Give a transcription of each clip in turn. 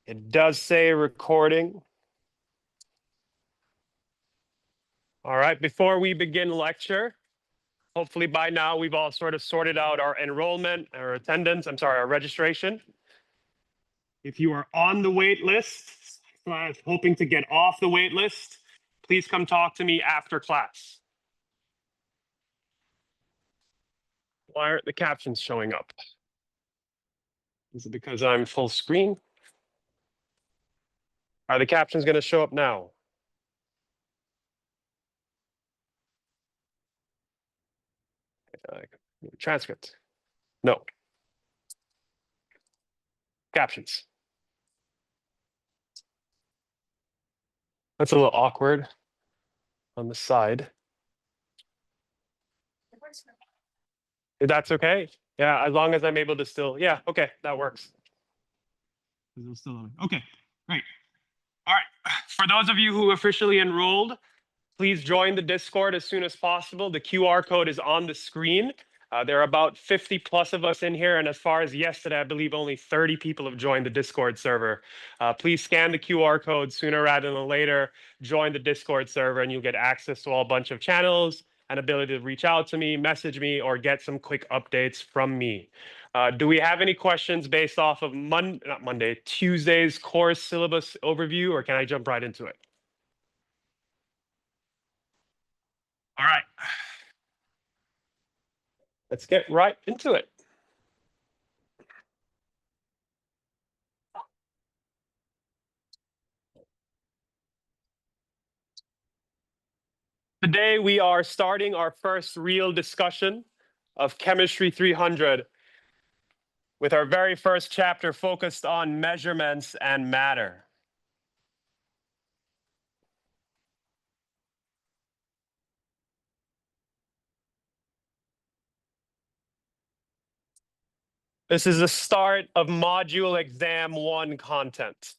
It does say recording. All right, before we begin lecture, hopefully by now we've all sort of sorted out our enrollment, our attendance, our registration. If you are on the wait list, hoping to get off the wait list, please come talk to me after class. Why aren't the captions showing up? Is it because I'm full screen? Are the captions going to show up now? Transcript. No. Captions. That's a little awkward on the side. That's okay. Yeah, as long as I'm able to still, yeah, okay, that works. Okay, great. All right. For those of you who officially enrolled, please join the Discord as soon as possible. The QR code is on the screen. There are about 50 plus of us in here. And as far as yesterday, I believe only 30 people have joined the Discord server. Please scan the QR code sooner rather than later. Join the Discord server and you'll get access to a bunch of channels and ability to reach out to me, message me, or get some quick updates from me. Do we have any questions based off of Tuesday's course syllabus overview, or can I jump right into it? All right. Let's get right into it. Today, we are starting our first real discussion of Chemistry 300 with our very first chapter focused on measurements and matter. This is the start of Module Exam 1 content.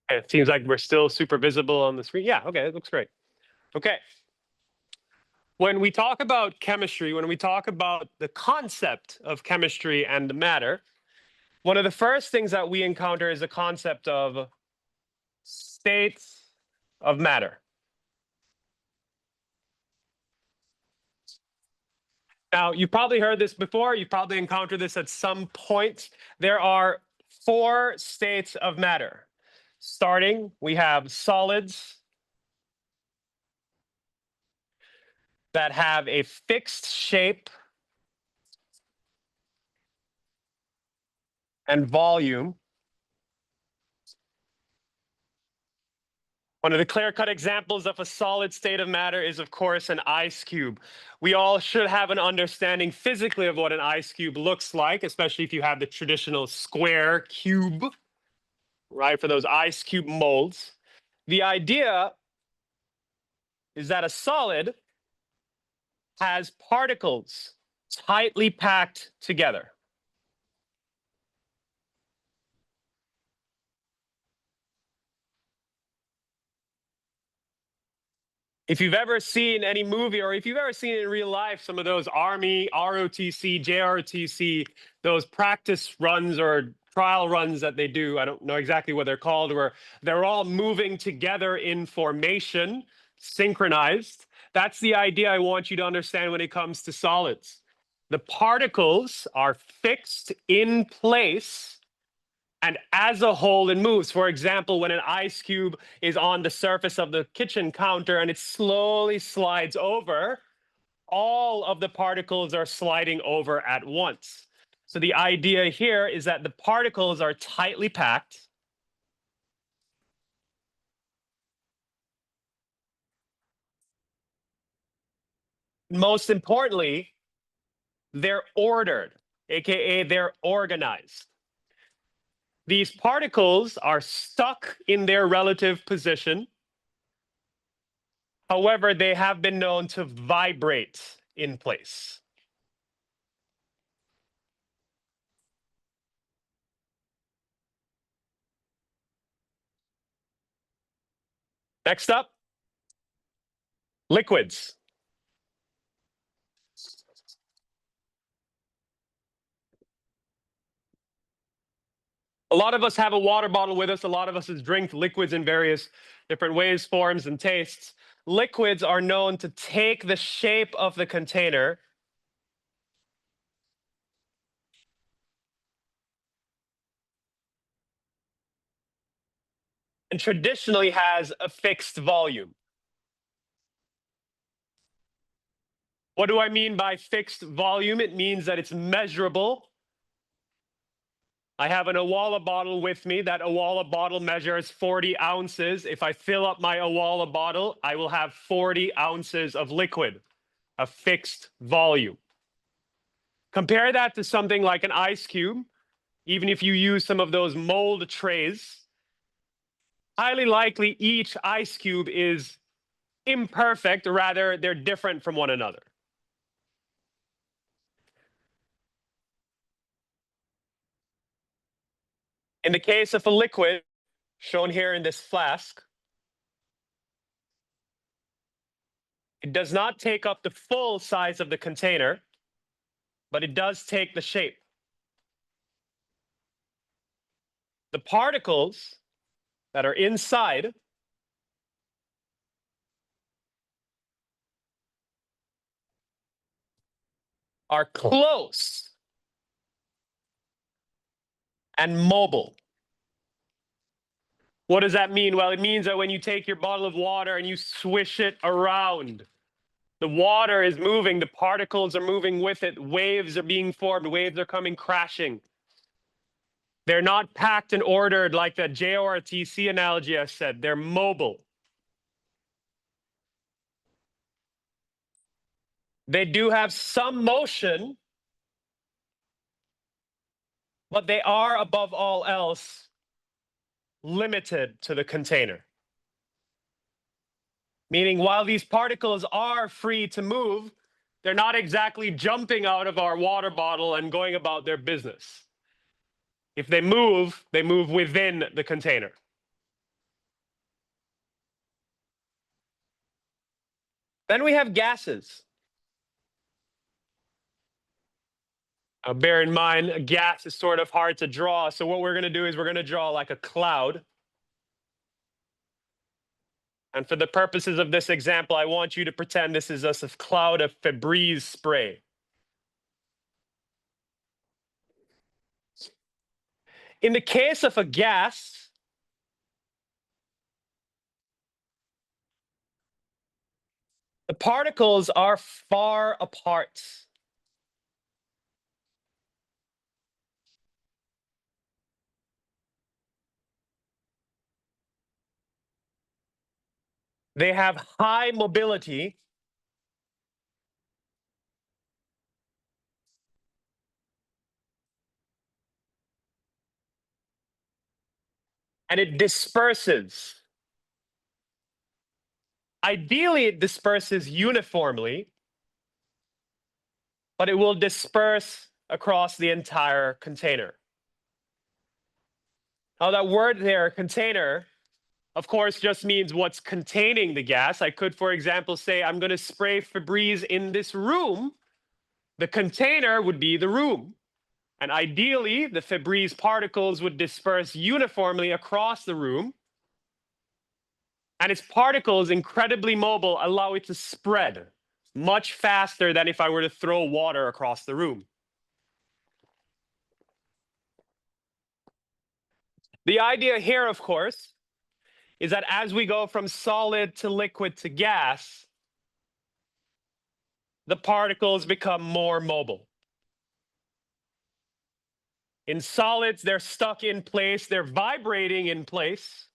It seems like we're still super visible on the screen. Yeah, okay, it looks great. Okay. When we talk about chemistry, when we talk about the concept of chemistry and matter, one of the first things that we encounter is the concept of states of matter. Now, you've probably heard this before. You've probably encountered this at some point. There are 4 states of matter. Starting, we have solids that have a fixed shape and volume. One of the clear-cut examples of a solid state of matter is, of course, an ice cube. We all should have an understanding physically of what an ice cube looks like, especially if you have the traditional square cube, right, for those ice cube molds. The idea is that a solid has particles tightly packed together. If you've ever seen any movie, or if you've ever seen in real life, some of those Army, ROTC, JROTC, those practice runs or trial runs that they do, I don't know exactly what they're called, where they're all moving together in formation, synchronized. That's the idea I want you to understand when it comes to solids. The particles are fixed in place, and as a whole, it moves. For example, when an ice cube is on the surface of the kitchen counter and it slowly slides over, all of the particles are sliding over at once. So the idea here is that the particles are tightly packed. Most importantly, they're ordered, aka they're organized. These particles are stuck in their relative position. However, they have been known to vibrate in place. Next up, Liquids. A lot of us have a water bottle with us. A lot of us drink liquids in various different ways, forms, and tastes. Liquids are known to take the shape of the container and traditionally has a fixed volume. What do I mean by fixed volume? It means that it's measurable. I have an Awala bottle with me. That Awala bottle measures 40 ounces. If I fill up my Awala bottle, I will have 40 ounces of liquid, a fixed volume. Compare that to something like an ice cube. Even if you use some of those mold trays, highly likely each ice cube is imperfect, or rather, they're different from one another. In the case of a liquid, shown here in this flask, it does not take up the full size of the container, but it does take the shape. The particles that are inside are close and mobile. What does that mean? Well, it means that when you take your bottle of water and you swish it around, the water is moving, the particles are moving with it, waves are being formed, waves are coming crashing. They're not packed and ordered like that JORTC analogy I said. They're mobile. They do have some motion, but they are, above all else, limited to the container. Meaning, while these particles are free to move, they're not exactly jumping out of our water bottle and going about their business. If they move within the container. Then we have gases. Bear in mind, a gas is sort of hard to draw. So what we're going to do is we're going to draw like a cloud. And for the purposes of this example, I want you to pretend this is a cloud of Febreze spray. In the case of a gas, the particles are far apart. They have high mobility. And it disperses. Ideally, it disperses uniformly, but it will disperse across the entire container. Now, that word there, container, of course, just means what's containing the gas. I could, for example, say, I'm going to spray Febreze in this room. The container would be the room. And ideally, the Febreze particles would disperse uniformly across the room. And its particles, incredibly mobile, allow it to spread much faster than if I were to throw water across the room. The idea here, of course, is that as we go from solid to liquid to gas, the particles become more mobile. In solids, they're stuck in place, they're vibrating in place.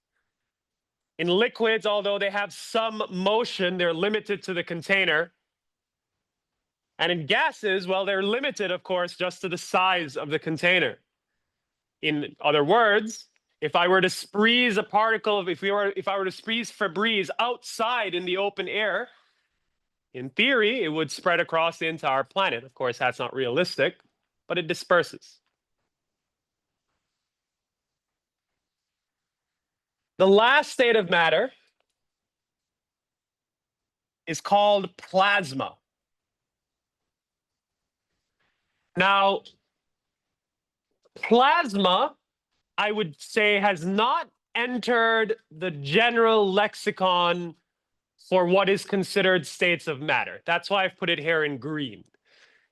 In liquids, although they have some motion, they're limited to the container. And in gases, well, they're limited, of course, just to the size of the container. In other words, if I were to spreeze a particle, if I were to spreeze Febreze outside in the open air, in theory, it would spread across the entire planet. Of course, that's not realistic, but it disperses. The last state of matter is called plasma. Now, plasma, I would say, has not entered the general lexicon for what is considered states of matter. That's why I've put it here in green.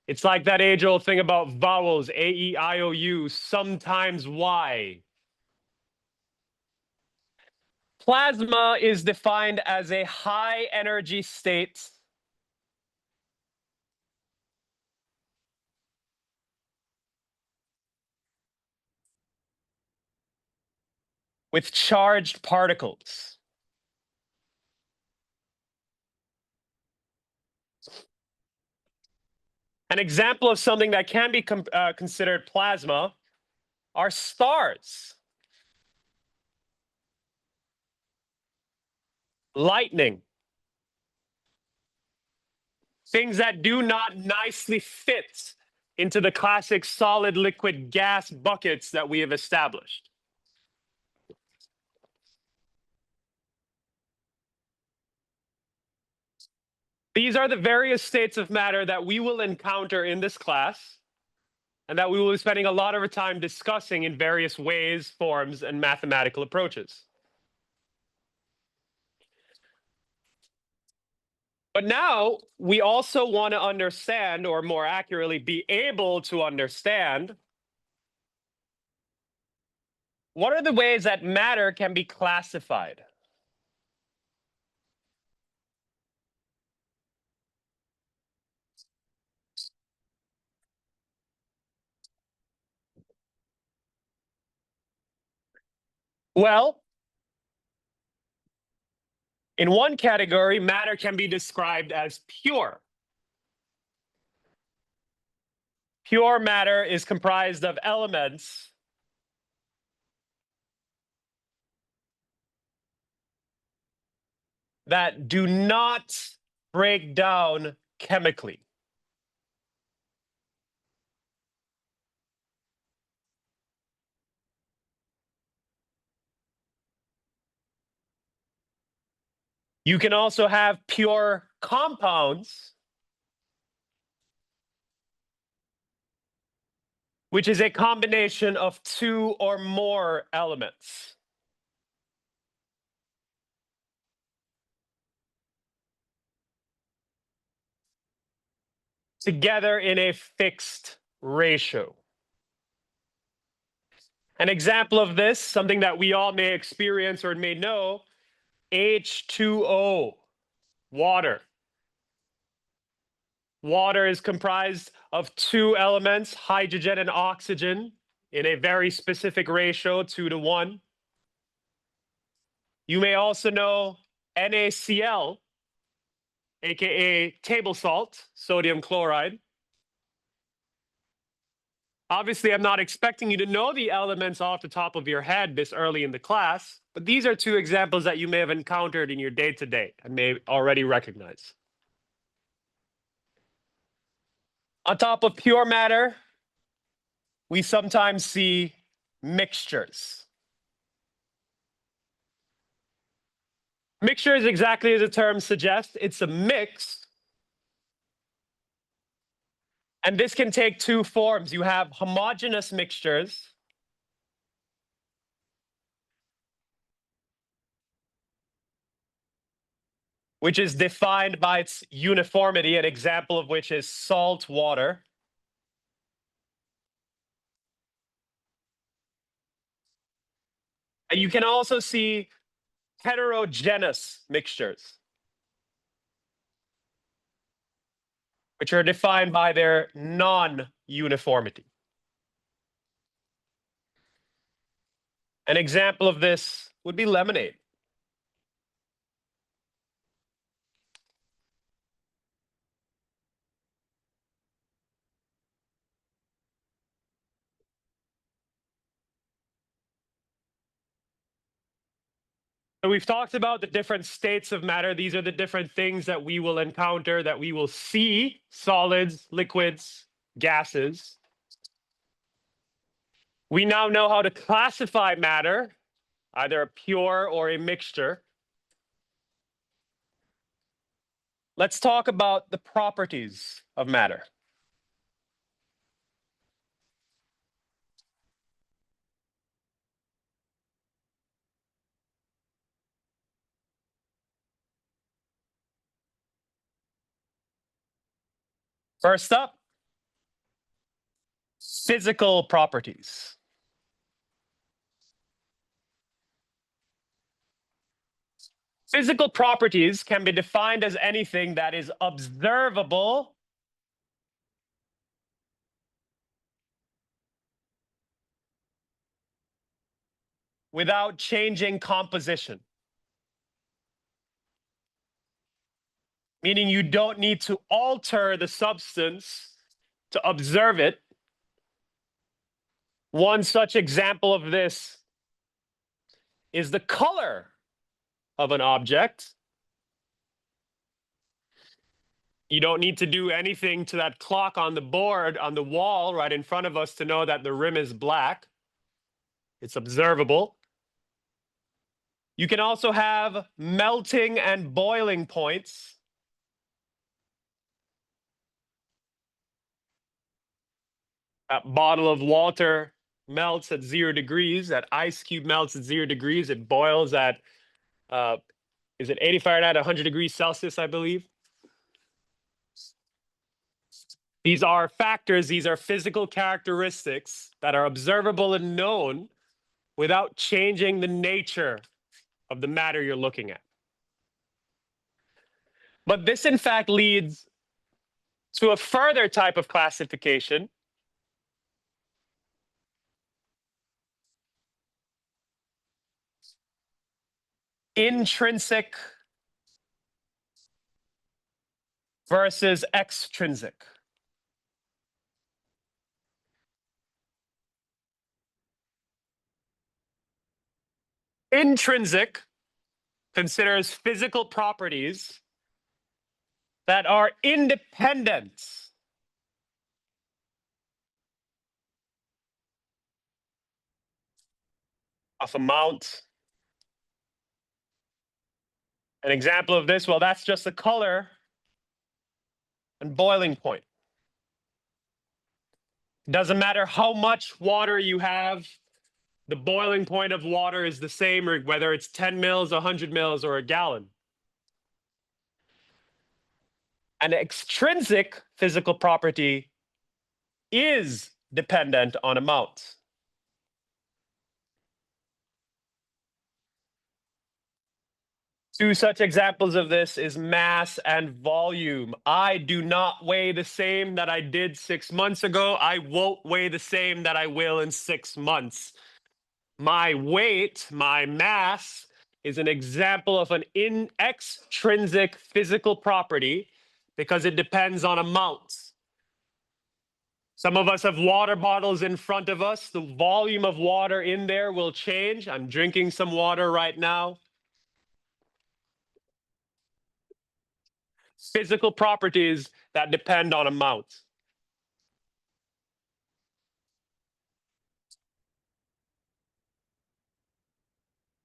It's like that age-old thing about vowels, A, E, I, O, U, sometimes Y. Plasma is defined as a high energy state with charged particles. An example of something that can be considered plasma are stars, lightning, things that do not nicely fit into the classic solid, liquid, gas buckets that we have established. These are the various states of matter that we will encounter in this class and that we will be spending a lot of our time discussing in various ways, forms, and mathematical approaches. But now we also want to understand, or more accurately, be able to understand, what are the ways that matter can be classified? Well, in one category, matter can be described as pure. Pure matter is comprised of elements that do not break down chemically. You can also have pure compounds, which is a combination of two or more elements. Together in a fixed ratio. An example of this, something that we all may experience or may know, H2O, water. Water is comprised of two elements, hydrogen and oxygen, in a very specific ratio, 2:1. You may also know NaCl, aka table salt, sodium chloride. Obviously, I'm not expecting you to know the elements off the top of your head this early in the class, but these are two examples that you may have encountered in your day-to-day and may already recognize. On top of pure matter, we sometimes see mixtures. Mixture is exactly as the term suggests. It's a mix. And this can take two forms. You have homogeneous mixtures, which is defined by its uniformity, an example of which is salt water. And you can also see heterogeneous mixtures, which are defined by their non-uniformity. An example of this would be lemonade. So we've talked about the different states of matter. These are the different things that we will encounter, that we will see: solids, liquids, gases. We now know how to classify matter, either a pure or a mixture. let's talk about the properties of matter. First up, physical properties. Physical properties can be defined as anything that is observable without changing composition. Meaning you don't need to alter the substance to observe it. One such example of this is the color of an object. You don't need to do anything to that clock on the board, on the wall right in front of us to know that the rim is black. It's observable. You can also have melting and boiling points. A bottle of water melts at 0 degrees. That ice cube melts at 0 degrees. It boils at, is it 80 Fahrenheit, 100 degrees Celsius, I believe? These are factors, these are physical characteristics that are observable and known without changing the nature of the matter you're looking at. But this, in fact, leads to a further type of classification. Intrinsic versus extrinsic. Intrinsic considers physical properties that are independent of amount. An example of this, well, that's just the color and boiling point. Doesn't matter how much water you have, the boiling point of water is the same, whether it's 10 mils, 100 mils, or a gallon. An extrinsic physical property is dependent on amount. Two such examples of this is mass and volume. I do not weigh the same that I did 6 months ago. I won't weigh the same that I will in 6 months. My weight, my mass, is an example of an extrinsic physical property because it depends on amounts. Some of us have water bottles in front of us. The volume of water in there will change. I'm drinking some water right now. Physical properties that depend on amount.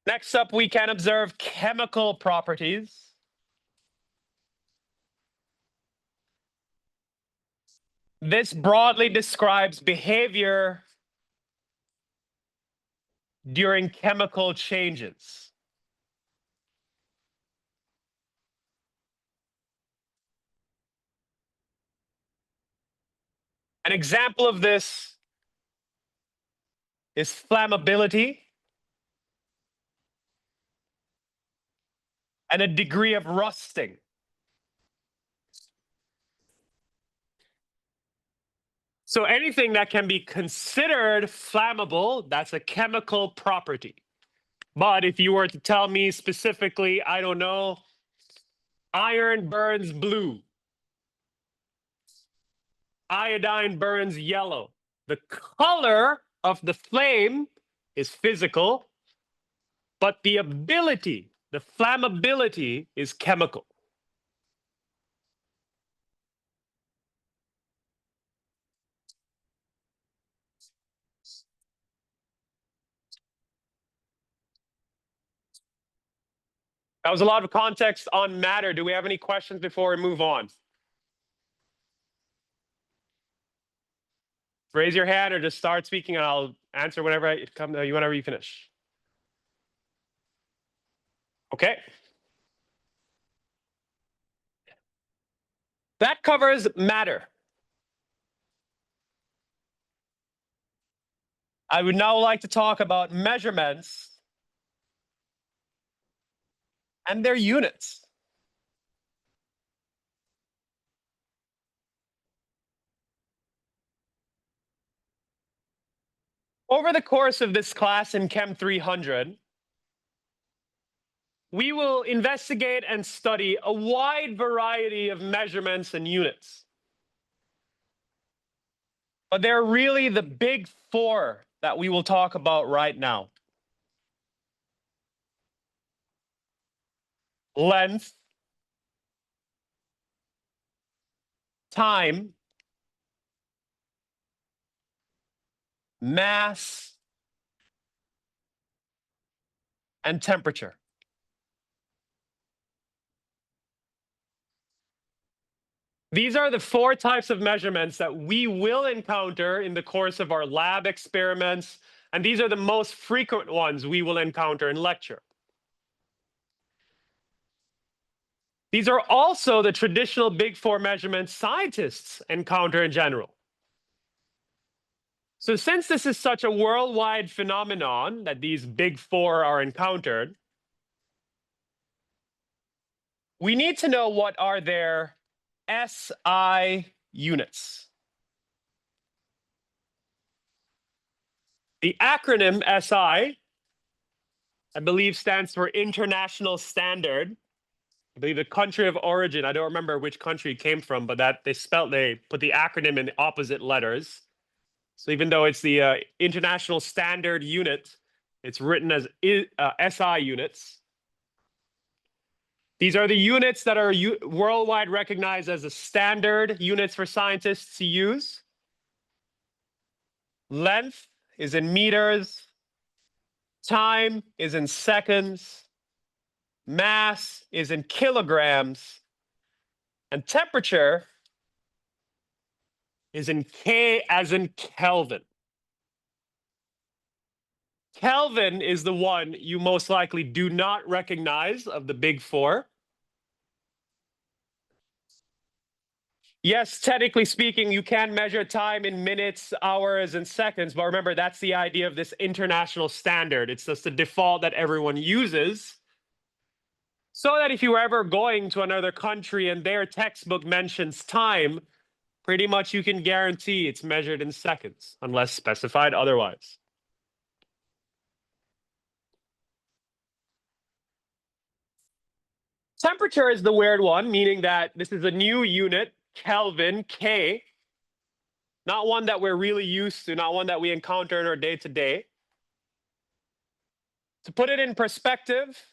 Next up, we can observe chemical properties. This broadly describes behavior during chemical changes. An example of this is flammability and a degree of rusting. So anything that can be considered flammable, that's a chemical property. But if you were to tell me specifically, I don't know, iron burns blue, iodine burns yellow, the color of the flame is physical, but the ability, the flammability is chemical. That was a lot of context on matter. Do we have any questions before we move on? Raise your hand or just start speaking and I'll answer whenever whenever you finish. Okay. That covers matter. I would now like to talk about measurements and their units. Over the course of this class in Chem 300, we will investigate and study a wide variety of measurements and units. But they're really the big four that we will talk about right now. Length, time, mass, and temperature. These are the four types of measurements that we will encounter in the course of our lab experiments, and these are the most frequent ones we will encounter in lecture. These are also the traditional big four measurements scientists encounter in general. So since this is such a worldwide phenomenon that these big four are encountered, we need to know what are their SI units. The acronym SI, I believe, stands for International Standard. I believe the country of origin, I don't remember which country it came from, but that they put the acronym in the opposite letters. So even though it's the International Standard Unit, it's written as SI units. These are the units that are worldwide recognized as the standard units for scientists to use. Length is in meters. Time is in seconds. Mass is in kilograms. And temperature is in K as in Kelvin. Kelvin is the one you most likely do not recognize of the big four. Yes, technically speaking, you can measure time in minutes, hours, and seconds, but remember, that's the idea of this international standard. It's just the default that everyone uses. So that if you were ever going to another country and their textbook mentions time, pretty much you can guarantee it's measured in seconds, unless specified otherwise. Temperature is the weird one, meaning that this is a new unit, Kelvin, K, not one that we're really used to, not one that we encounter in our day-to-day. To put it in perspective,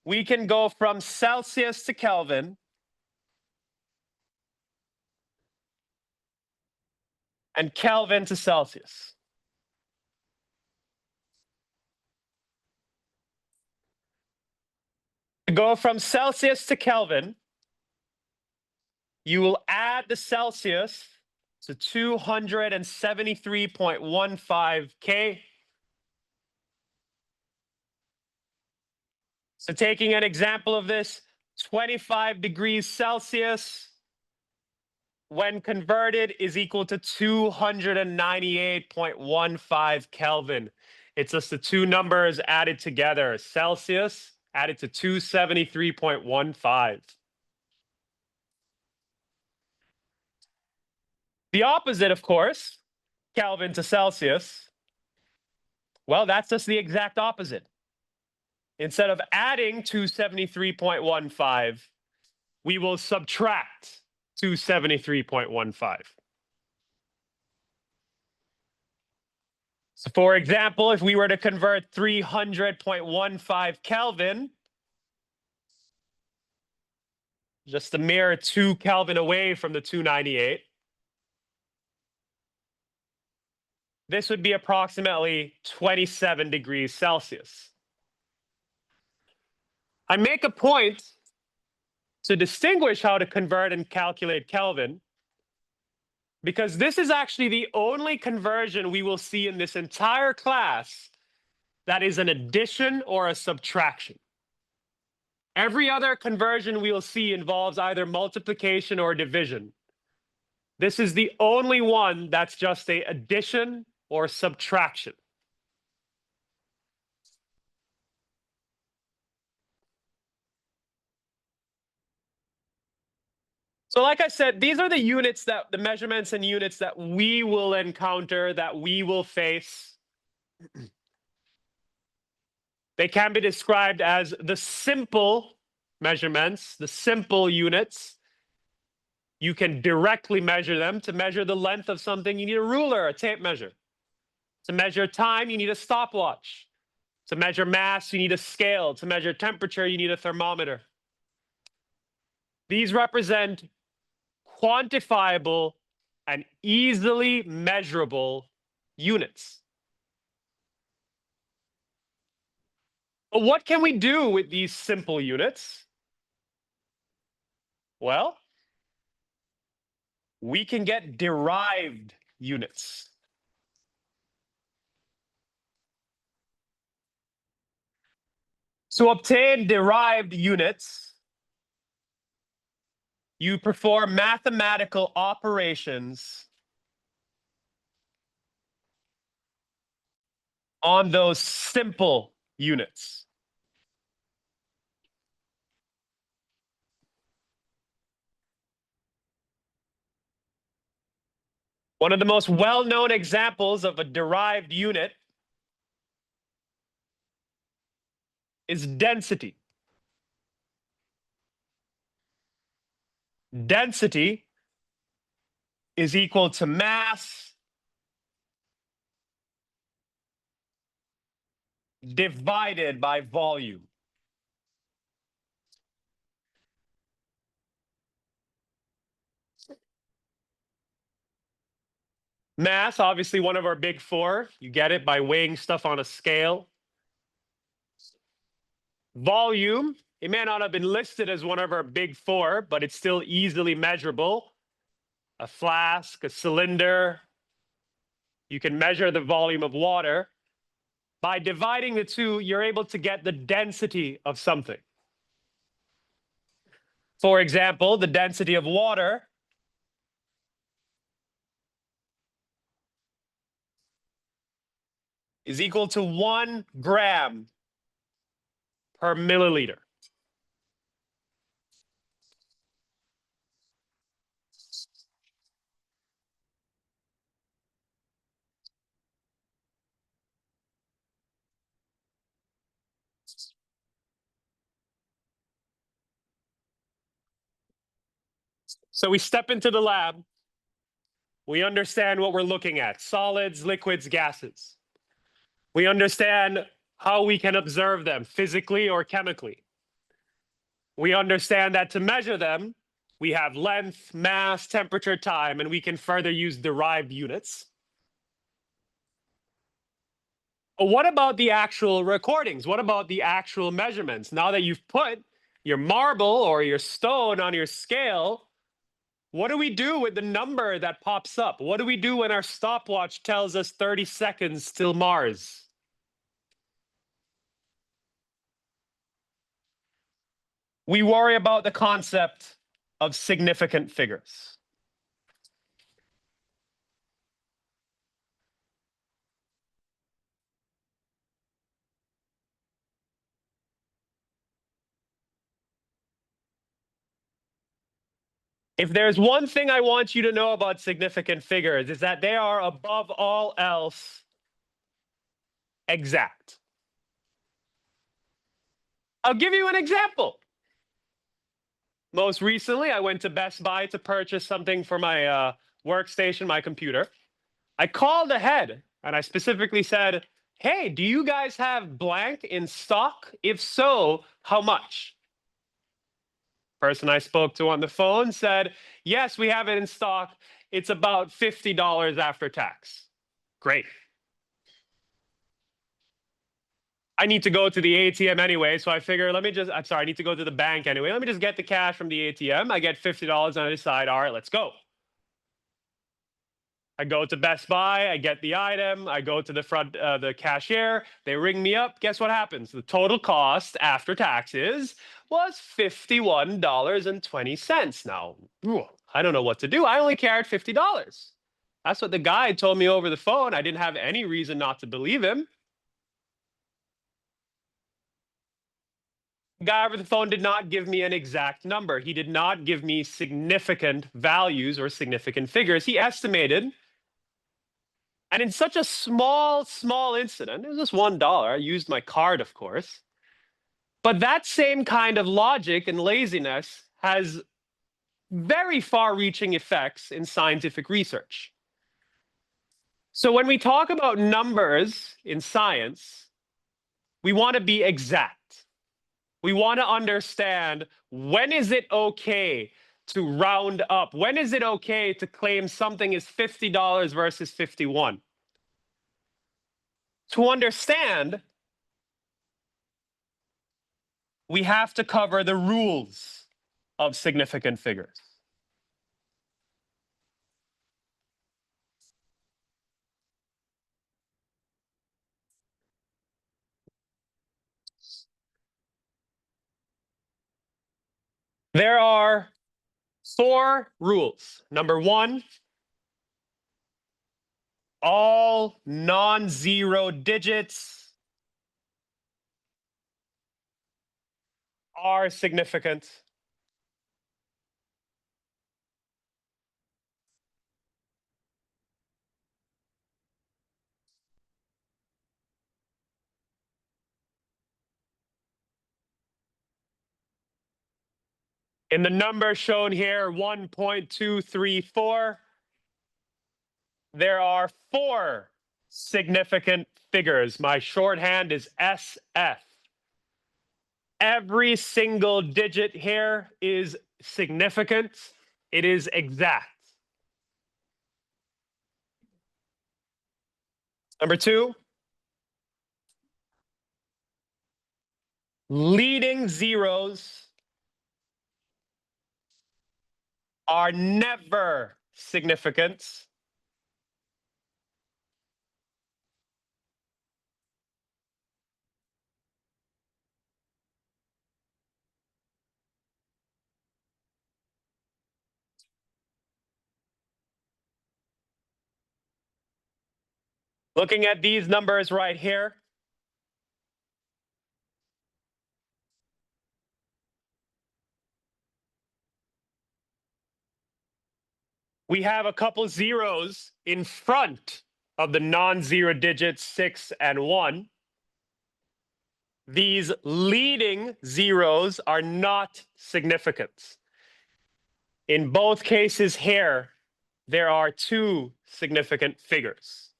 we can go from Celsius to Kelvin and Kelvin to Celsius. To go from Celsius to Kelvin, you will add the Celsius to 273.15 K. So taking an example of this, 25 degrees Celsius, when converted, is equal to 298.15 Kelvin. It's just the two numbers added together, Celsius added to 273.15. The opposite, of course, Kelvin to Celsius, well, that's just the exact opposite. Instead of adding 273.15, we will subtract 273.15. So for example, if we were to convert 300.15 Kelvin, just a mere 2 Kelvin away from the 298, this would be approximately 27 degrees Celsius. I make a point to distinguish how to convert and calculate Kelvin, because this is actually the only conversion we will see in this entire class that is an addition or a subtraction. Every other conversion we will see involves either multiplication or division. This is the only one that's just a addition or subtraction. So like I said, these are the units that the measurements and units that we will encounter, that we will face. They can be described as the simple measurements, the simple units. You can directly measure them. To measure the length of something, you need a ruler, a tape measure. To measure time, you need a stopwatch. To measure mass, you need a scale. To measure temperature, you need a thermometer. These represent quantifiable and easily measurable units. But what can we do with these simple units? Well, we can get derived units. To obtain derived units, you perform mathematical operations on those simple units. One of the most well-known examples of a derived unit is density. Density is equal to mass divided by volume. Mass, obviously one of our big four. You get it by weighing stuff on a scale. Volume, it may not have been listed as one of our big four, but it's still easily measurable. A flask, a cylinder. You can measure the volume of water. By dividing the two, you're able to get the density of something. For example, the density of water is equal to 1 gram per milliliter. So we step into the lab. We understand what we're looking at: solids, liquids, gases. We understand how we can observe them physically or chemically. We understand that to measure them, we have length, mass, temperature, time, and we can further use derived units. But what about the actual recordings? What about the actual measurements? Now that you've put your marble or your stone on your scale, what do we do with the number that pops up? What do we do when our stopwatch tells us 30 seconds till Mars? We worry about the concept of significant figures. If there's one thing I want you to know about significant figures, is that they are above all else exact. I'll give you an example. Most recently, I went to Best Buy to purchase something for my workstation, my computer. I called ahead and I specifically said, hey, do you guys have blank in stock? If so, how much? Person I spoke to on the phone said, yes, we have it in stock. It's about $50 after tax. Great. I need to go to the ATM anyway, so I figure I'm sorry, I need to go to the bank anyway. Let me just get the cash from the ATM. I get $50 and I decide, all right, let's go. I go to Best Buy, I get the item, I go to the front, the cashier, they ring me up. Guess what happens? The total cost after taxes was $51.20. Now, I don't know what to do. I only carried $50. That's what the guy told me over the phone. I didn't have any reason not to believe him. The guy over the phone did not give me an exact number. He did not give me significant values or significant figures. He estimated. And in such a small incident, it was just $1. I used my card, of course. But that same kind of logic and laziness has very far reaching effects in scientific research. So when we talk about numbers in science, we want to be exact. We want to understand, when is it okay to round up? When is it okay to claim something is $50 versus 51? To understand, we have to cover the rules of significant figures. There are 4 rules. Number 1, all non-zero digits are significant. In the number shown here, 1.234, there are 4 significant figures. My shorthand is SF. Every single digit here is significant. It is exact. Number 2, leading zeros are never significant. Looking at these numbers right here, we have a couple zeros in front of the non-zero digits 6 and 1. These leading zeros are not significant. In both cases here, there are 2 significant figures,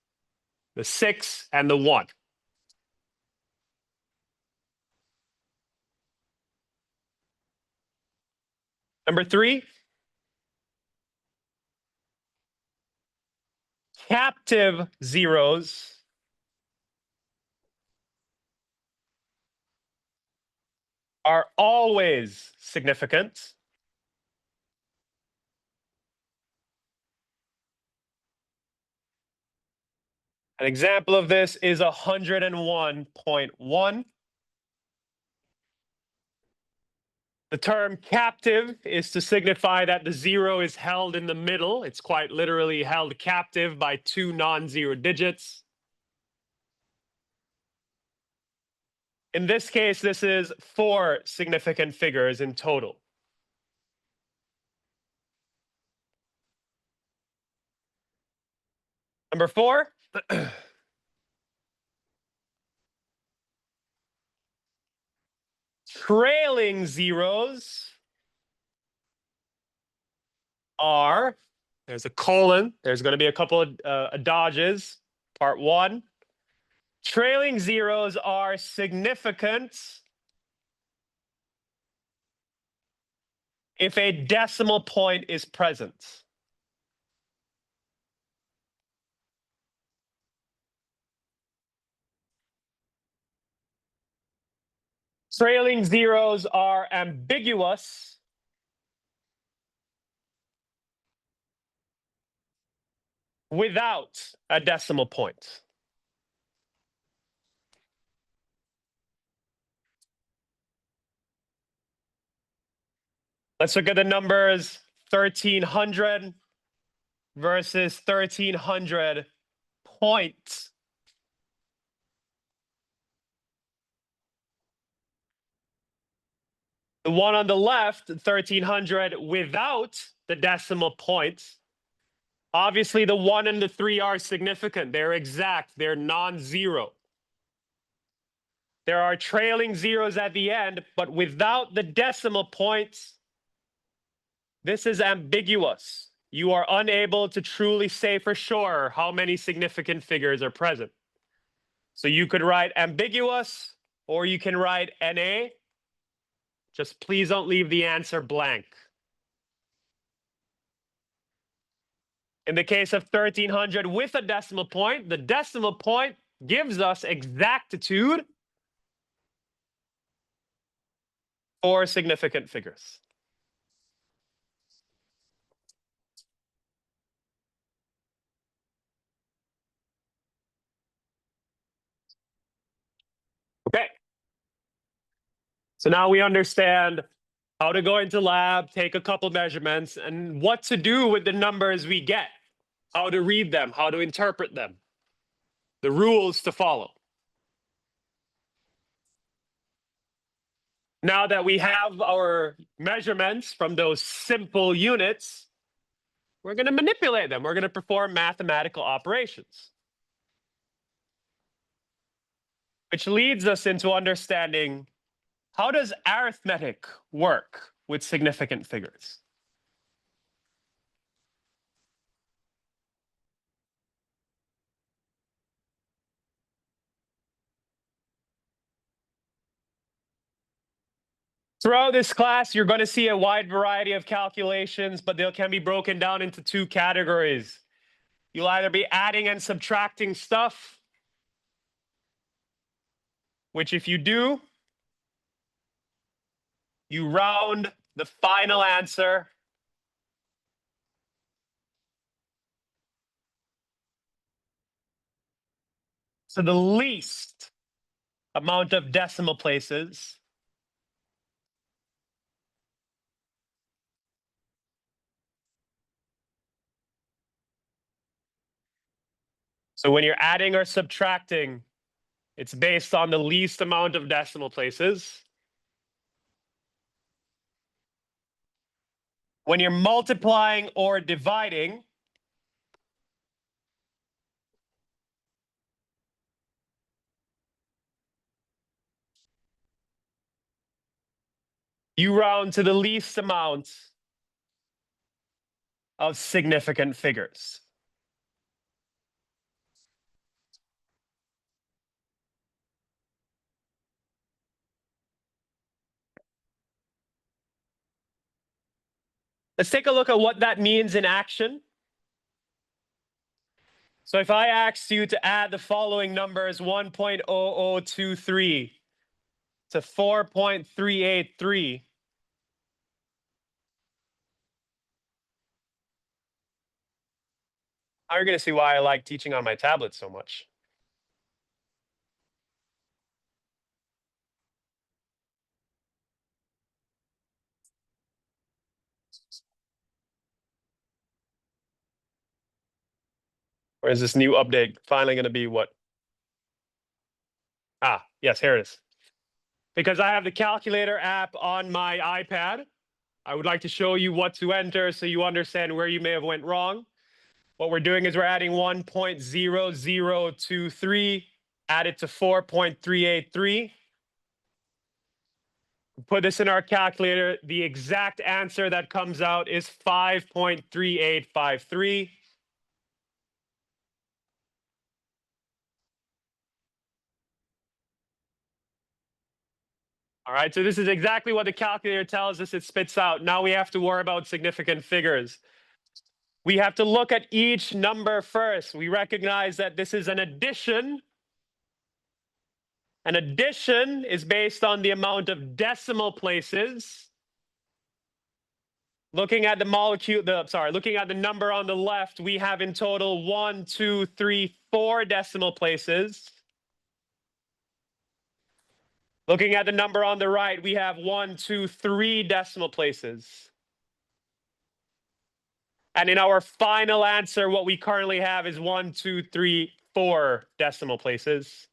the 6 and the 1. Number 3, captive zeros are always significant. An example of this is 101.1. The term captive is to signify that the zero is held in the middle. It's quite literally held captive by 2 non-zero digits. In this case, this is 4 significant figures in total. Number 4, trailing zeros are, there's a colon, there's going to be a couple of dodges. Part 1, trailing zeros are significant if a decimal point is present. Trailing zeros are ambiguous without a decimal point. Let's look at the numbers 1300 versus 1300 points. The one on the left, 1300 without the decimal points. Obviously, the 1 and the 3 are significant. They're exact. They're non-zero. There are trailing zeros at the end, but without the decimal points, this is ambiguous. You are unable to truly say for sure how many significant figures are present. So you could write ambiguous, or you can write NA. Just please don't leave the answer blank. In the case of 1300 with a decimal point, the decimal point gives us exactitude for significant figures. Okay. So now we understand how to go into lab, take a couple measurements, and what to do with the numbers we get, how to read them, how to interpret them, the rules to follow. Now that we have our measurements from those simple units, we're going to manipulate them. We're going to perform mathematical operations. Which leads us into understanding, how does arithmetic work with significant figures? Throughout this class, you're going to see a wide variety of calculations, but they can be broken down into two categories. You'll either be adding and subtracting stuff, which if you do, you round the final answer to the least amount of decimal places. So when you're adding or subtracting, it's based on the least amount of decimal places. When you're multiplying or dividing, you round to the least amount of significant figures. Let's take a look at what that means in action. So if I asked you to add the following numbers, 1.0023 to 4.383, you're going to see why I like teaching on my tablet so much. Or is this new update finally going to be what? Ah, yes, here it is. Because I have the calculator app on my iPad, I would like to show you what to enter so you understand where you may have went wrong. What we're doing is we're adding 1.0023 added to 4.383. Put this in our calculator. The exact answer that comes out is 5.3853. All right, so this is exactly what the calculator tells us it spits out. Now we have to worry about significant figures. We have to look at each number first. We recognize that this is an addition And addition is based on the amount of decimal places. Looking at the looking at the number on the left, we have in total 1, 2, 3, 4 decimal places. Looking at the number on the right, we have 1, 2, 3 decimal places. And in our final answer, what we currently have is 1, 2, 3, 4 decimal places.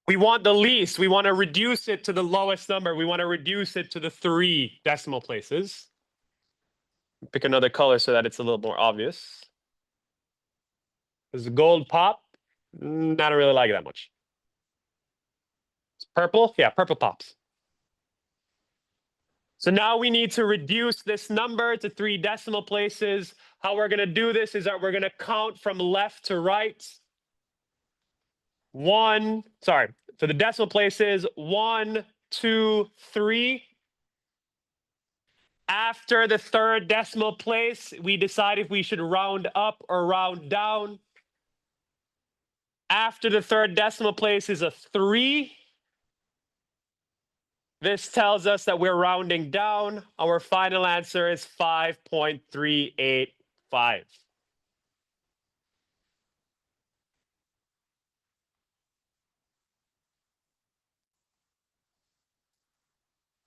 We want the least. We want to reduce it to the lowest number. We want to reduce it to the 3 decimal places. Pick another color so that it's a little more obvious. Does the gold pop? I don't really like it that much. Purple? Yeah, purple pops. So now we need to reduce this number to 3 decimal places. How we're going to do this is that we're going to count from left to right. For the decimal places, 1, 2, 3. After the 3rd decimal place, we decide if we should round up or round down. After the 3rd decimal place is a 3. This tells us that we're rounding down. Our final answer is 5.385.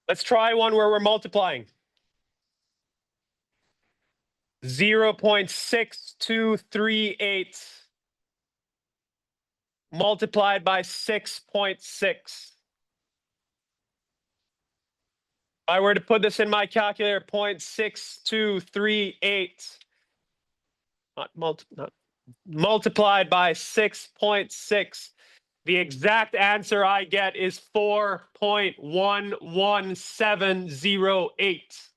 Let's try one where we're multiplying. 0.6238 multiplied by 6.6. If I were to put this in my calculator, 0.6238 multiplied by 6.6. The exact answer I get is 4.11708.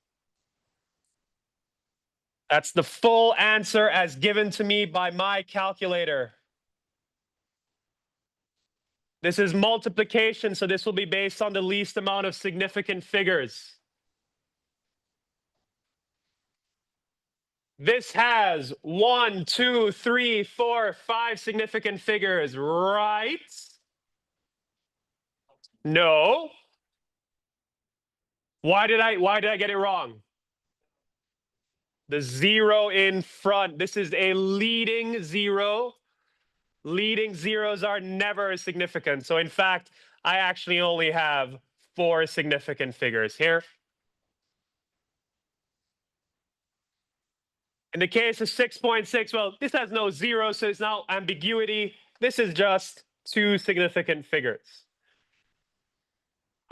That's the full answer as given to me by my calculator. This is multiplication, so this will be based on the least amount of significant figures. This has 1, 2, 3, 4, 5 significant figures, right? No. Why did I get it wrong? The 0 in front. This is a leading 0. Leading zeros are never significant. So in fact, I actually only have 4 significant figures here. In the case of 6.6, well, this has no 0, so it's no ambiguity. This is just 2 significant figures.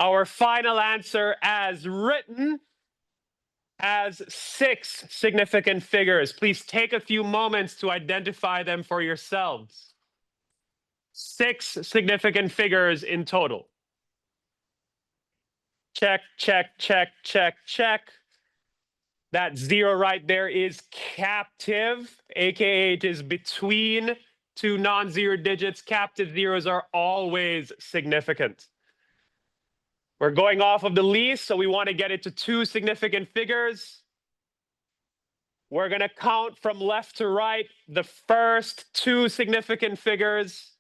Our final answer as written has 6 significant figures. Please take a few moments to identify them for yourselves. 6 significant figures in total. Check, check, check, check, check. That 0 right there is captive, aka it is between 2 non-zero digits. Captive zeros are always significant. We're going off of the least, so we want to get it to 2 significant figures. We're going to count from left to right the first 2 significant figures.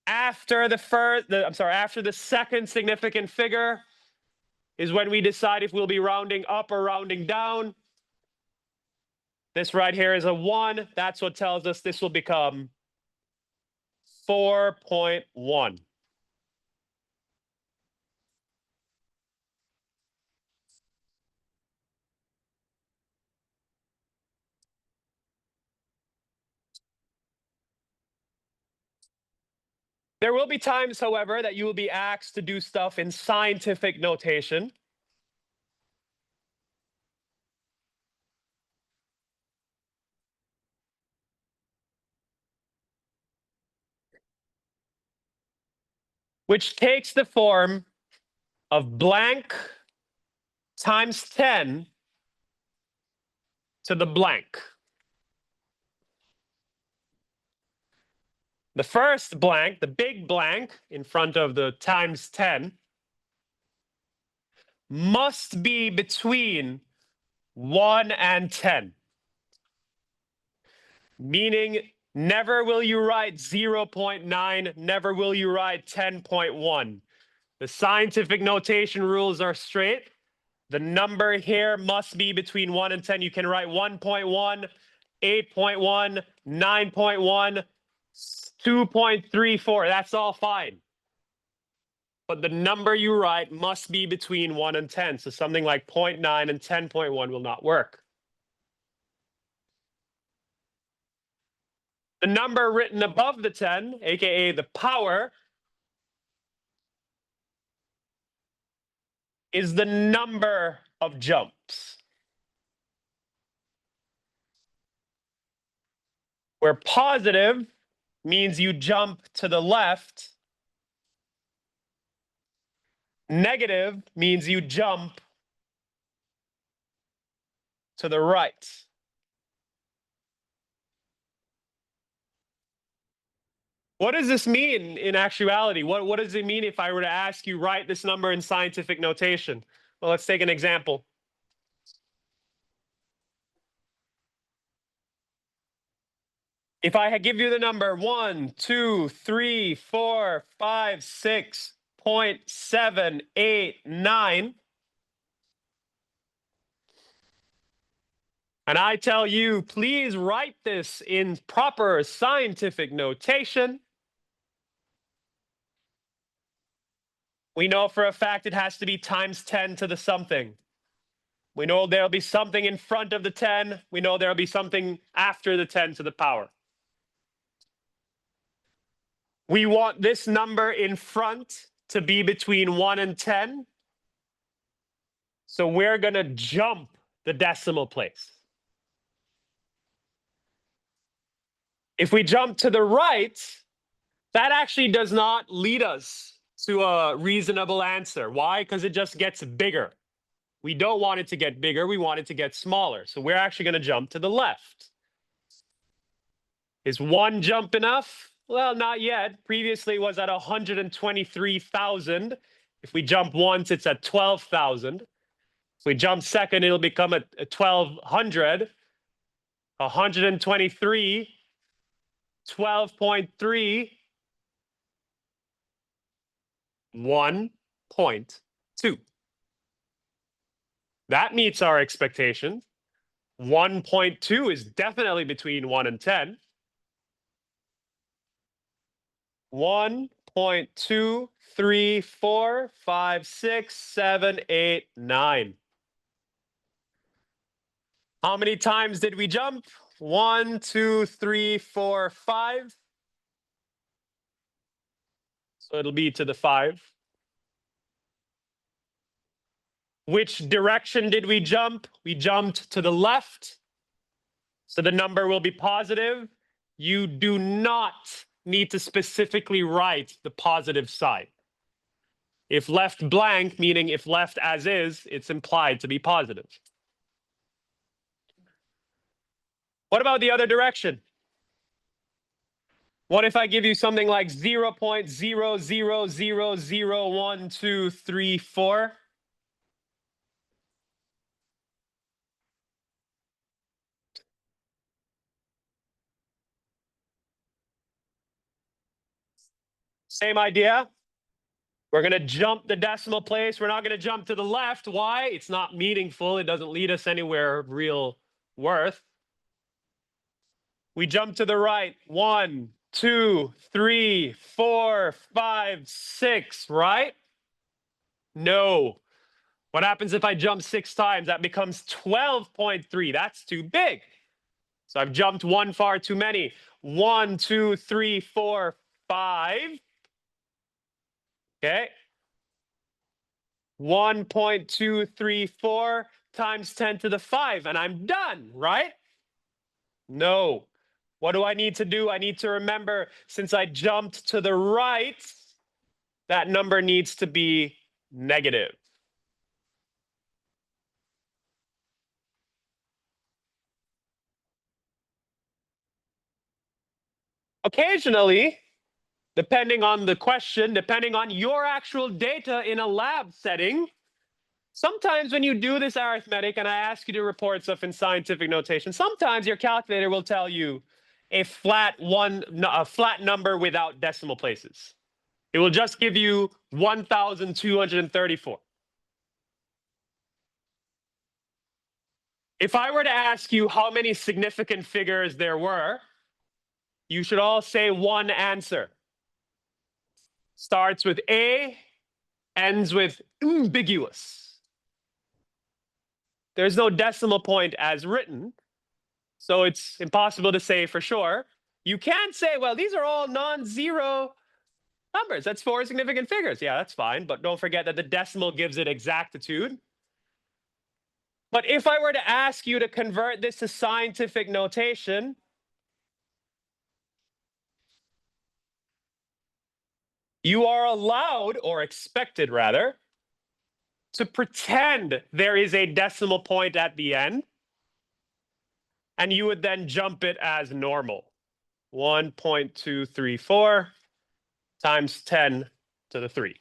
After the second significant figure is when we decide if we'll be rounding up or rounding down. This right here is a 1. That's what tells us this will become 4.1. There will be times, however, that you will be asked to do stuff in scientific notation. Which takes the form of blank times 10 to the blank. The first blank, the big blank in front of the times 10, must be between 1 and 10. meaning never will you write 0.9, never will you write 10.1. The scientific notation rules are straight. The number here must be between 1 and 10. You can write 1.1, 8.1, 9.1, 2.34. That's all fine. But the number you write must be between 1 and 10. So something like 0.9 and 10.1 will not work. The number written above the 10, aka the power, is the number of jumps. Where positive means you jump to the left, negative means you jump to the right. What does this mean in actuality? What does it mean if I were to ask you, write this number in scientific notation? Well, let's take an example. If I give you the number 1, 2, 3, 4, 5, 6.789, and I tell you, please write this in proper scientific notation, we know for a fact it has to be times 10 to the something. We know there'll be something in front of the 10. We know there'll be something after the 10 to the power. We want this number in front to be between 1 and 10. So we're going to jump the decimal place. If we jump to the right, that actually does not lead us to a reasonable answer. Why? Because it just gets bigger. We don't want it to get bigger. We want it to get smaller. So we're actually going to jump to the left. Is one jump enough? Well, not yet. Previously it was at 123,000. If we jump once, it's at 12,000. If we jump second, it'll become at 1,200. 123, 12.3, 1.2. That meets our expectation. 1.2 is definitely between 1 and 10. 1, 2, 3, 4, 5, 6, 7, 8, 9. How many times did we jump? 1, 2, 3, 4, 5. So it'll be to the 5. Which direction did we jump? We jumped to the left. So the number will be positive. You do not need to specifically write the positive side. If left blank, meaning if left as is, it's implied to be positive. What about the other direction? What if I give you something like 0.00001234? Same idea. We're going to jump the decimal place. We're not going to jump to the left. Why? It's not meaningful. It doesn't lead us anywhere of real worth. We jump to the right. 1, 2, 3, 4, 5, 6, right? No. What happens if I jump 6 times? That becomes 12.3. That's too big. So I've jumped one far too many. 1, 2, 3, 4, 5. Okay. 1.234 times 10 to the 5, and I'm done, right? No. What do I need to do? I need to remember, since I jumped to the right, that number needs to be negative. Occasionally, depending on the question, depending on your actual data in a lab setting, sometimes when you do this arithmetic and I ask you to report stuff in scientific notation, sometimes your calculator will tell you a flat number without decimal places. It will just give you 1,234. If I were to ask you how many significant figures there were, you should all say one answer. Starts with A, ends with ambiguous. There's no decimal point as written, so it's impossible to say for sure. You can say, well, these are all non-zero numbers. That's 4 significant figures. Yeah, that's fine, but don't forget that the decimal gives it exactitude. But if I were to ask you to convert this to scientific notation, you are allowed, or expected rather, to pretend there is a decimal point at the end, and you would then jump it as normal. 1.234 times 10 to the 3.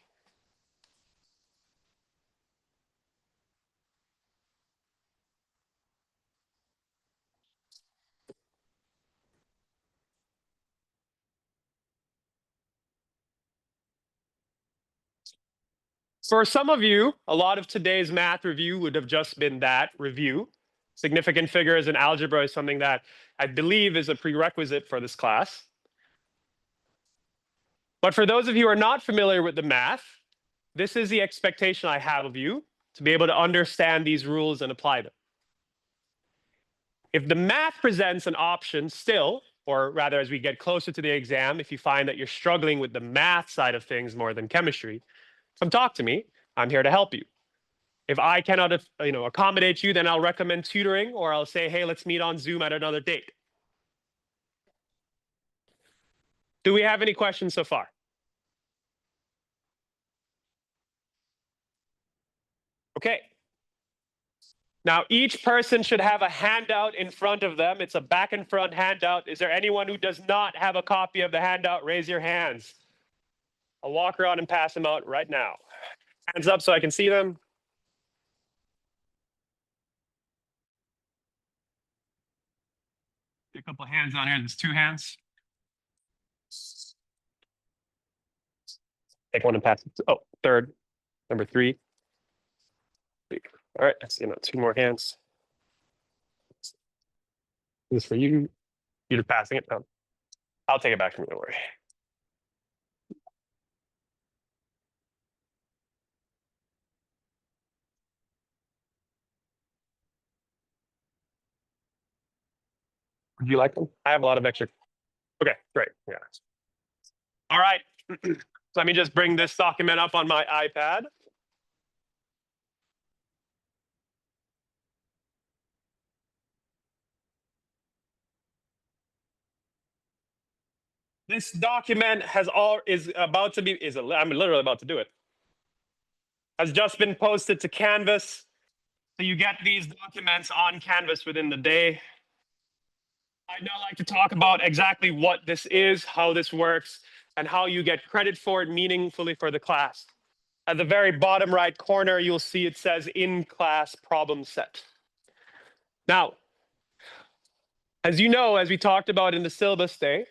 For some of you, a lot of today's math review would have just been that review. Significant figures in algebra is something that I believe is a prerequisite for this class. But for those of you who are not familiar with the math, this is the expectation I have of you to be able to understand these rules and apply them. If the math presents an option still, or rather as we get closer to the exam, if you find that you're struggling with the math side of things more than chemistry, come talk to me. I'm here to help you. If I cannot accommodate you, then I'll recommend tutoring, or I'll say, hey, let's meet on Zoom at another date. Do we have any questions so far? Okay. Now, each person should have a handout in front of them. It's a back and front handout. Is there anyone who does not have a copy of the handout? Raise your hands. I'll walk around and pass them out right now. Hands up so I can see them. A couple of hands on here. There's 2 hands. Take one and pass it. Oh, third. Number 3. All right, I see 2 more hands. This is for you. You're just passing it. No. I'll take it back from you, don't worry. Would you like them? I have a lot of extra. Okay, great. Yeah. All right. So let me just bring this document up on my iPad. This document I'm literally about to do it. Has just been posted to Canvas. So you get these documents on Canvas within the day. I'd now like to talk about exactly what this is, how this works, and how you get credit for it meaningfully for the class. At the very bottom right corner, you'll see it says in-class problem set. Now, as you know, as we talked about in the syllabus day,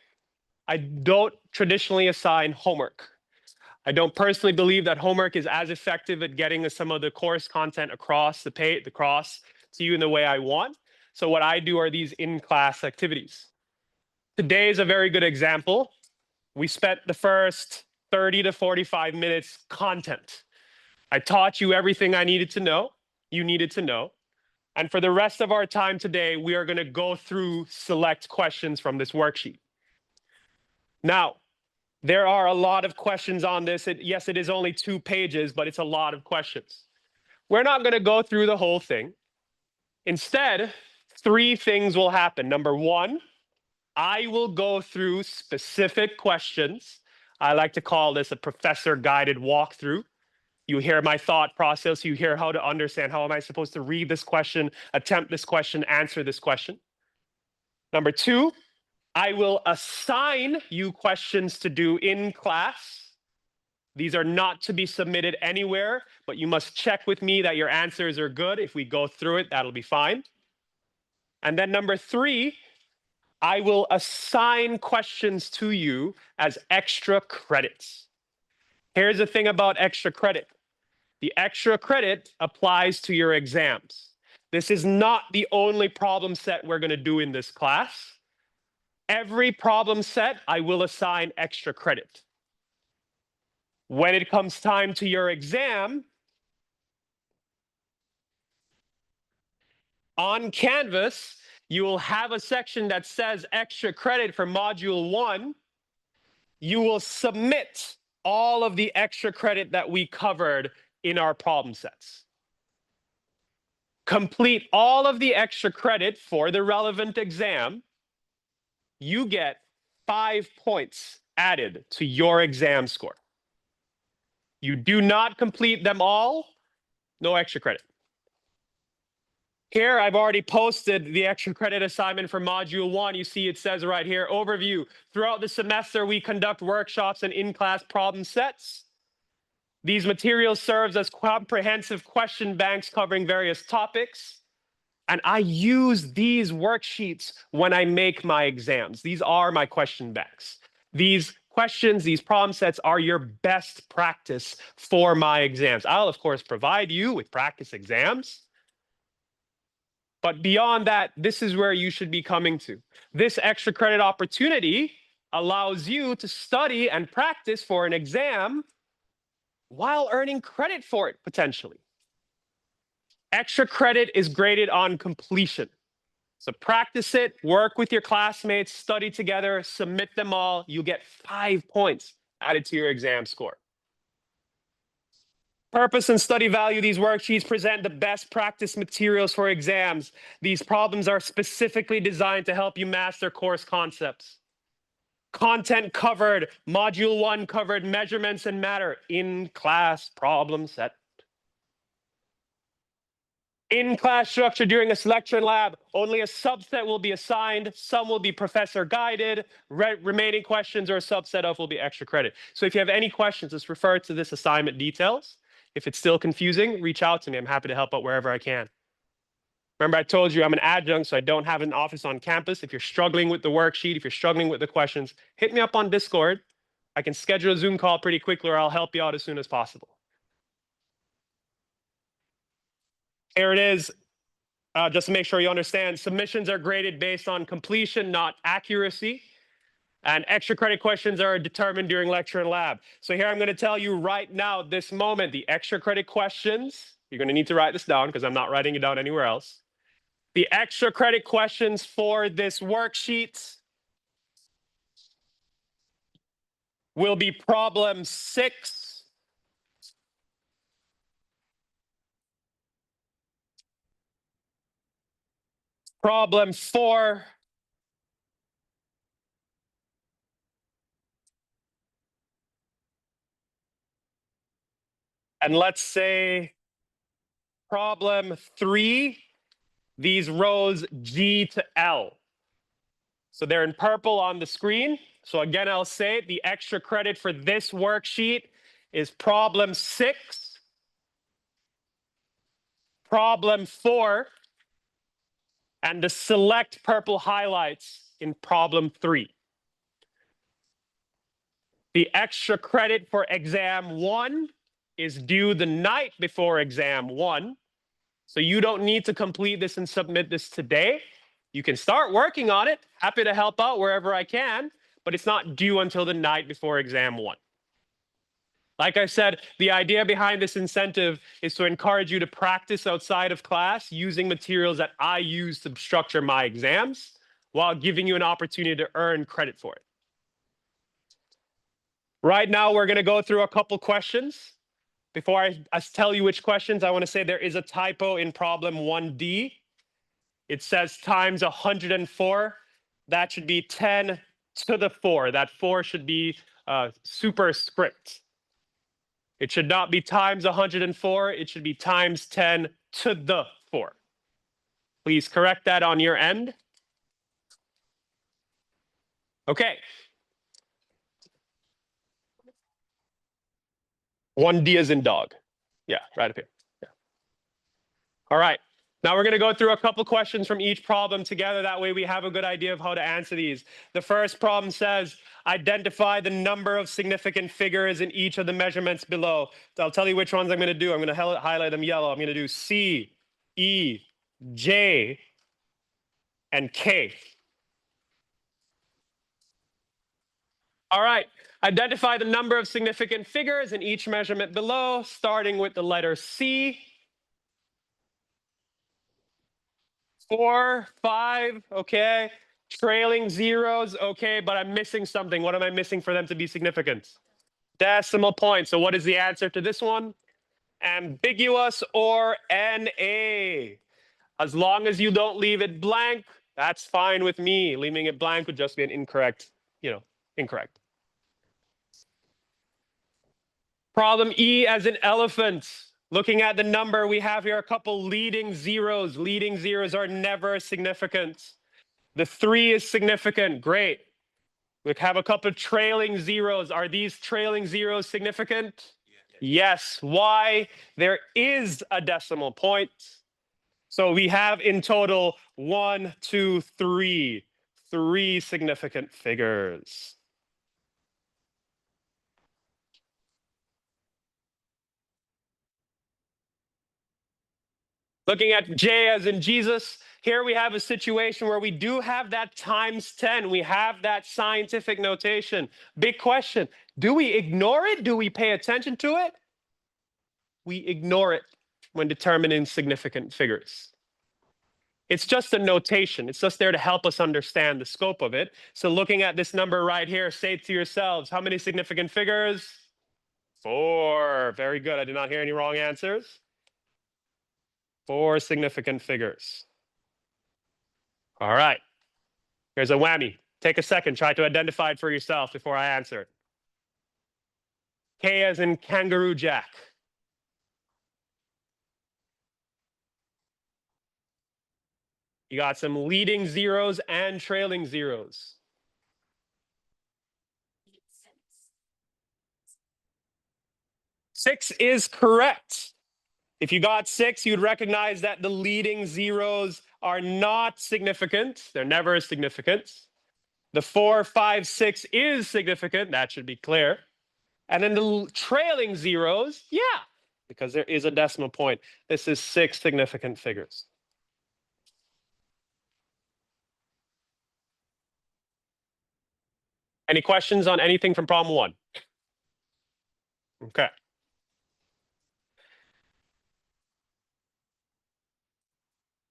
I don't traditionally assign homework. I don't personally believe that homework is as effective at getting some of the course content across to you in the way I want. So what I do are these in-class activities. Today is a very good example. We spent the first 30 to 45 minutes content. I taught you everything I needed to know, you needed to know. And for the rest of our time today, we are going to go through select questions from this worksheet. Now, there are a lot of questions on this. Yes, it is only 2 pages, but it's a lot of questions. We're not going to go through the whole thing. Instead, 3 things will happen. Number 1, I will go through specific questions. I like to call this a professor-guided walkthrough. You hear my thought process. You hear how to understand how am I supposed to read this question, attempt this question, answer this question. Number 2, I will assign you questions to do in class. These are not to be submitted anywhere, but you must check with me that your answers are good. If we go through it, that'll be fine. And then number 3, I will assign questions to you as extra credits. Here's the thing about extra credit. The extra credit applies to your exams. This is not the only problem set we're going to do in this class. Every problem set, I will assign extra credit. When it comes time to your exam, on Canvas, you will have a section that says extra credit for module 1. You will submit all of the extra credit that we covered in our problem sets. Complete all of the extra credit for the relevant exam. You get 5 points added to your exam score. You do not complete them all, no extra credit. Here, I've already posted the extra credit assignment for module 1. You see it says right here, overview. Throughout the semester, we conduct workshops and in-class problem sets. These materials serve as comprehensive question banks covering various topics. And I use these worksheets when I make my exams. These are my question banks. These questions, these problem sets are your best practice for my exams. I'll, of course, provide you with practice exams. But beyond that, this is where you should be coming to. This extra credit opportunity allows you to study and practice for an exam while earning credit for it, potentially. Extra credit is graded on completion. So practice it, work with your classmates, study together, submit them all. You get 5 points added to your exam score. Purpose and study value. These worksheets present the best practice materials for exams. These problems are specifically designed to help you master course concepts. Content covered. Module 1 covered measurements and matter. In-class problem set. In-class structure during a selection lab, only a subset will be assigned. Some will be professor guided. Remaining questions or a subset of will be extra credit. So if you have any questions, just refer to this assignment details. If it's still confusing, reach out to me. I'm happy to help out wherever I can. Remember, I told you I'm an adjunct, so I don't have an office on campus. If you're struggling with the worksheet, if you're struggling with the questions, hit me up on Discord. I can schedule a Zoom call pretty quickly, or I'll help you out as soon as possible. Here it is. Just to make sure you understand, submissions are graded based on completion, not accuracy. And extra credit questions are determined during lecture and lab. So here I'm going to tell you right now, this moment, the extra credit questions, you're going to need to write this down because I'm not writing it down anywhere else. The extra credit questions for this worksheet will be problem 6, problem 4, and let's say problem 3, these rows G to L. So they're in purple on the screen. So again, I'll say the extra credit for this worksheet is problem 6, problem 4, and the select purple highlights in problem 3. The extra credit for exam 1 is due the night before exam 1. So you don't need to complete this and submit this today. You can start working on it. Happy to help out wherever I can, but it's not due until the night before exam 1. Like I said, the idea behind this incentive is to encourage you to practice outside of class using materials that I use to structure my exams while giving you an opportunity to earn credit for it. Right now, we're going to go through a couple questions. Before I tell you which questions, I want to say there is a typo in problem 1D. It says times 104. That should be 10 to the 4. That 4 should be superscript. It should not be times 104. It should be times 10 to the 4. Please correct that on your end. Okay. 1D as in dog. Yeah, right up here. Yeah. All right. Now we're going to go through a couple questions from each problem together. That way we have a good idea of how to answer these. The first problem says, identify the number of significant figures in each of the measurements below. So I'll tell you which ones I'm going to do. I'm going to highlight them yellow. I'm going to do C, E, J, and K. All right. Identify the number of significant figures in each measurement below, starting with the letter C. 4, 5, okay. Trailing zeros, okay, but I'm missing something. What am I missing for them to be significant? Decimal point. So what is the answer to this one? Ambiguous or NA. As long as you don't leave it blank, that's fine with me. Leaving it blank would just be an incorrect, incorrect. Problem E as in elephant. Looking at the number, we have here a couple leading zeros. Leading zeros are never significant. The 3 is significant. Great. We have a couple of trailing zeros. Are these trailing zeros significant? Yes. Why? There is a decimal point. So we have in total 1, 2, 3. 3 significant figures. Looking at J as in Jesus, here we have a situation where we do have that times 10. We have that scientific notation. Big question. Do we ignore it? Do we pay attention to it? We ignore it when determining significant figures. It's just a notation. It's just there to help us understand the scope of it. So looking at this number right here, say to yourselves, how many significant figures? 4. Very good. I did not hear any wrong answers. 4 significant figures. All right. Here's a whammy. Take a second. Try to identify it for yourself before I answer it. K as in kangaroo jack. You got some leading zeros and trailing zeros. 6 is correct. If you got 6, you'd recognize that the leading zeros are not significant. They're never significant. The 4, 5, 6 is significant. That should be clear. And then the trailing zeros, yeah, because there is a decimal point. This is 6 significant figures. Any questions on anything from problem 1? Okay.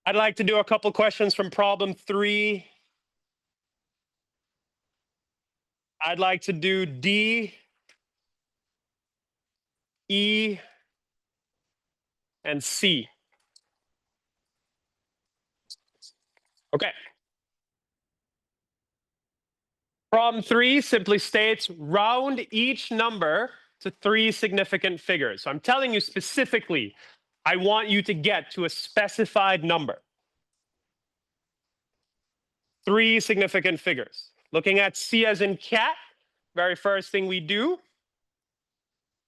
I'd like to do a couple questions from problem 3. I'd like to do D, E, and C. Okay. Problem 3 simply states round each number to 3 significant figures. So I'm telling you specifically, I want you to get to a specified number. 3 significant figures. Looking at C as in cat, very first thing we do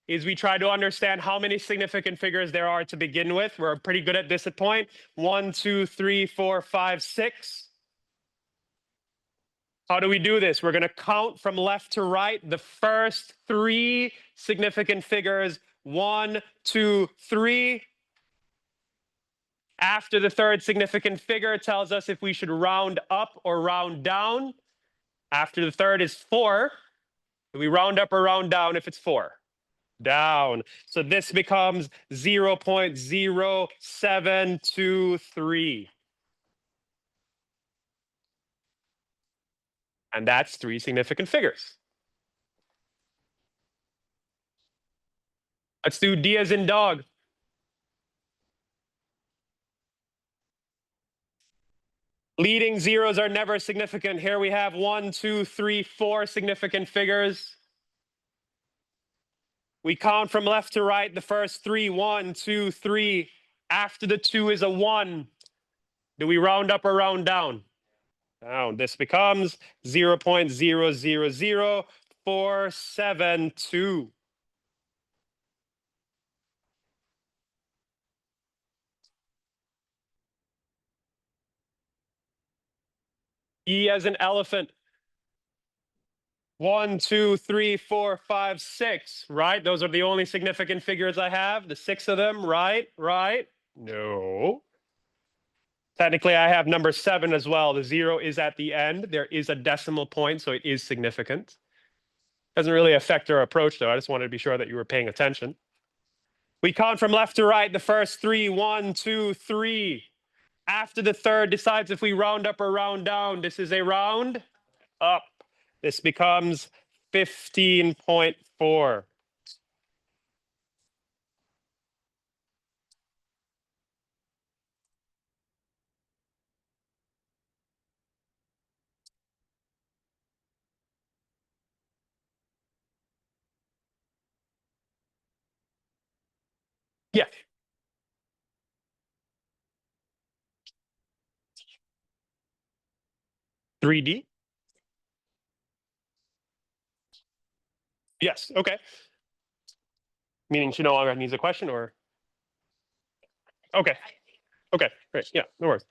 is we try to understand how many significant figures there are to begin with. We're pretty good at this at point. 1, 2, 3, 4, 5, 6. How do we do this? We're going to count from left to right the first 3 significant figures. 1, 2, 3. After the third significant figure, it tells us if we should round up or round down. After the third is 4. Do we round up or round down if it's 4? Down. So this becomes 0.0723. And that's 3 significant figures. Let's do D as in dog. Leading zeros are never significant. Here we have 1, 2, 3, 4 significant figures. We count from left to right the first 3. 1, 2, 3. After the 2 is a 1. Do we round up or round down? Down. This becomes 0.000472. E as in elephant. 1, 2, 3, 4, 5, 6, right? Those are the only significant figures I have. The 6 of them, right? Right? No. Technically, I have number 7 as well. The 0 is at the end. There is a decimal point, so it is significant. Doesn't really affect our approach, though. I just wanted to be sure that you were paying attention. We count from left to right, the first 3, 1, 2, 3. After the third decides if we round up or round down. This is a round up. This becomes 15.4. Yeah. $3D? Yes. Okay. Meaning she no longer needs a question, or? Okay. Okay. Great. Yeah. No worries.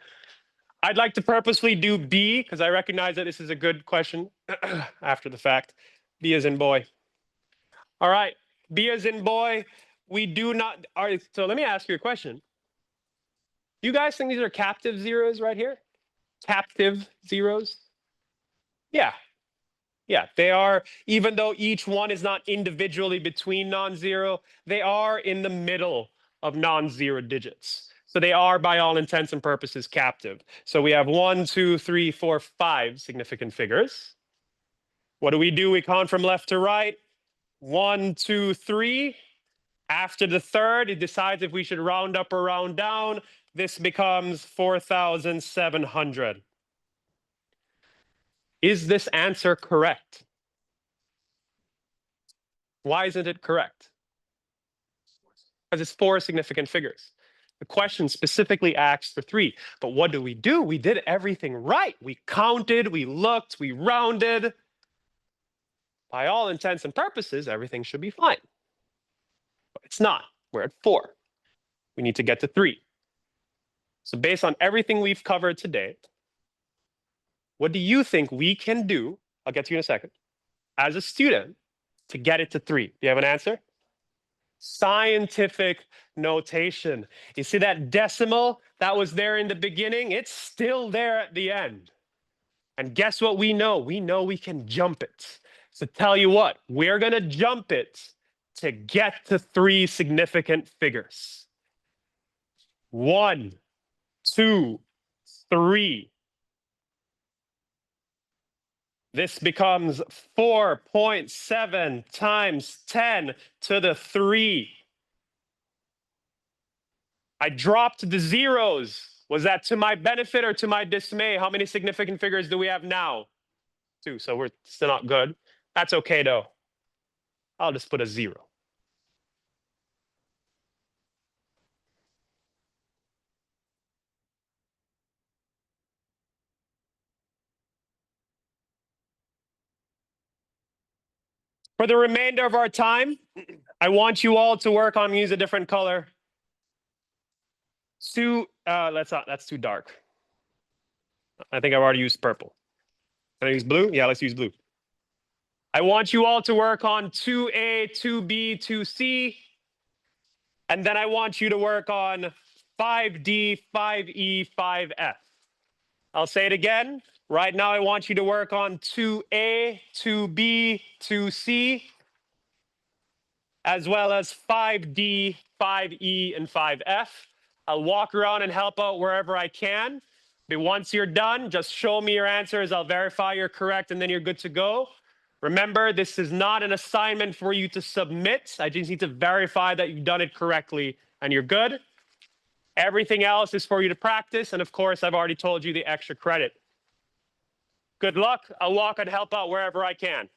I'd like to purposely do B because I recognize that this is a good question after the fact. B as in boy. All right. B as in boy. We do not. All right. So let me ask you a question. Do you guys think these are captive zeros right here? Captive zeros? Yeah. Yeah, they are, even though each one is not individually between non-zero, they are in the middle of non-zero digits. So they are, by all intents and purposes, captive. So we have 1, 2, 3, 4, 5 significant figures. What do? We count from left to right. 1, 2, 3. After the third, it decides if we should round up or round down. This becomes 4,700. Is this answer correct? Why isn't it correct? Because it's 4 significant figures. The question specifically asks for 3. But what do? We did everything right. We counted, we looked, we rounded. By all intents and purposes, everything should be fine. But it's not. We're at 4. We need to get to 3. So based on everything we've covered today, what do you think we can do? I'll get to you in a second. As a student, to get it to 3. Do you have an answer? Scientific notation. You see that decimal that was there in the beginning? It's still there at the end. And guess what we know? We know we can jump it. So tell you what, we're going to jump it to get to 3 significant figures. 1, 2, 3. This becomes 4.7 times 10 to the 3. I dropped the zeros. Was that to my benefit or to my dismay? How many significant figures do we have now? 2, so we're still not good. That's okay, though. I'll just put a 0. For the remainder of our time, I want you all to work on use a different color. That's too dark. I think I've already used purple. Can I use blue? Yeah, let's use blue. I want you all to work on 2A, 2B, 2C. And then I want you to work on 5D, 5E, 5F. I'll say it again. Right now, I want you to work on 2A, 2B, 2C, as well as 5D, 5E, and 5F. I'll walk around and help out wherever I can. But once you're done, just show me your answers. I'll verify you're correct, and then you're good to go. Remember, this is not an assignment for you to submit. I just need to verify that you've done it correctly and you're good. Everything else is for you to practice. And of course, I've already told you the extra credit. Good luck. I'll walk and help out wherever I can.